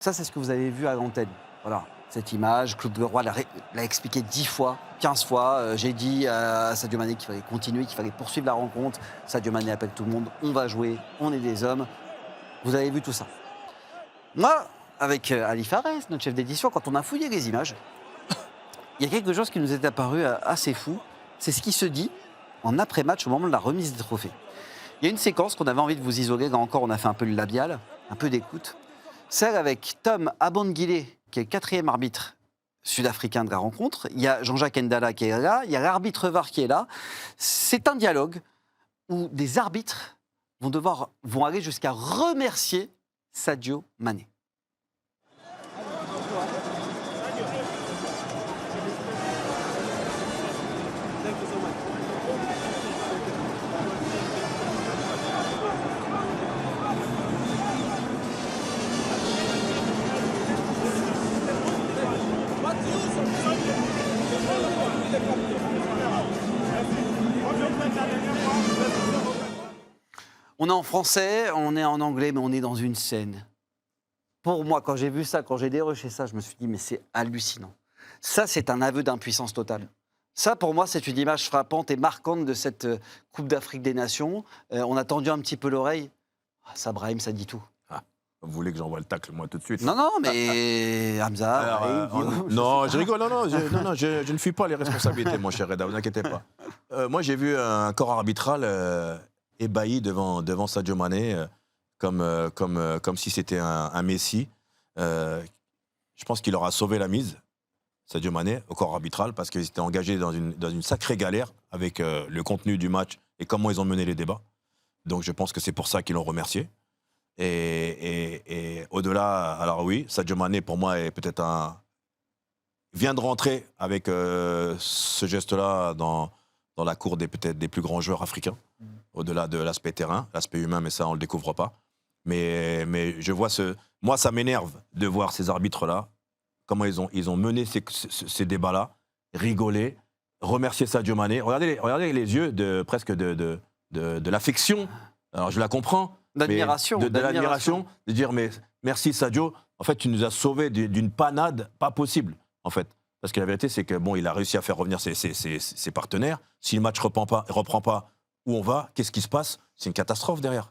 Ça, c'est ce que vous avez vu à l'antenne. Voilà, cette image, Claude Leroy l'a expliqué 10 fois, 15 fois. J'ai dit à Sadio Mané qu'il fallait continuer, qu'il fallait poursuivre la rencontre. Sadio Mané appelle tout le monde, on va jouer, on est des hommes. Vous avez vu tout ça. Moi, avec Ali Fares, notre chef d'édition, quand on a fouillé les images, il y a quelque chose qui nous est apparu assez fou. C'est ce qui se dit en après-match au moment de la remise des trophées. Il y a une séquence qu'on avait envie de vous isoler. Là encore, on a fait un peu le labial, un peu d'écoute. Celle avec Tom Abongile, qui est le 4e arbitre sud-africain de la rencontre. Il y a Jean-Jacques Ndala qui est là. Il y a l'arbitre VAR qui est là. C'est un dialogue où des arbitres vont aller jusqu'à remercier Sadio Mané. On est en français, on est en anglais, mais on est dans une scène. Pour moi, quand j'ai vu ça, quand j'ai déroché ça, je me suis dit, mais c'est hallucinant. Ça, c'est un aveu d'impuissance totale. Ça, pour moi, c'est une image frappante et marquante de cette Coupe d'Afrique des Nations. On a tendu un petit peu l'oreille. Ah, ça, Brahim, ça dit tout. Ah, vous voulez que j'envoie le tacle, moi, tout de suite? Non, non, mais Hamza, Alors, Brahim, non, je rigole, je ne fuis pas les responsabilités, mon cher Reda, vous inquiétez pas. Moi, j'ai vu un corps arbitral ébahi devant Sadio Mané, comme si c'était un messie. Je pense qu'il aura sauvé la mise, Sadio Mané, au corps arbitral, parce qu'ils étaient engagés dans une sacrée galère avec le contenu du match et comment ils ont mené les débats. Donc je pense que c'est pour ça qu'ils l'ont remercié. Et au-delà, alors oui, Sadio Mané, pour moi, est peut-être vient de rentrer avec ce geste-là dans la cour peut-être des plus grands joueurs africains, au-delà de l'aspect terrain, l'aspect humain, mais ça, on ne le découvre pas. Mais je vois moi, ça m'énerve de voir ces arbitres-là, comment ils ont mené ces débats-là, rigoler, remercier Sadio Mané. Regardez les yeux presque de l'affection. Alors, je la comprends. d'admiration. De l'admiration, de dire, mais merci Sadio. En fait, tu nous as sauvés d'une panade pas possible, en fait. Parce que la vérité, c'est que bon, il a réussi à faire revenir ses partenaires. Si le match reprend pas, où on va, qu'est-ce qui se passe? C'est une catastrophe derrière.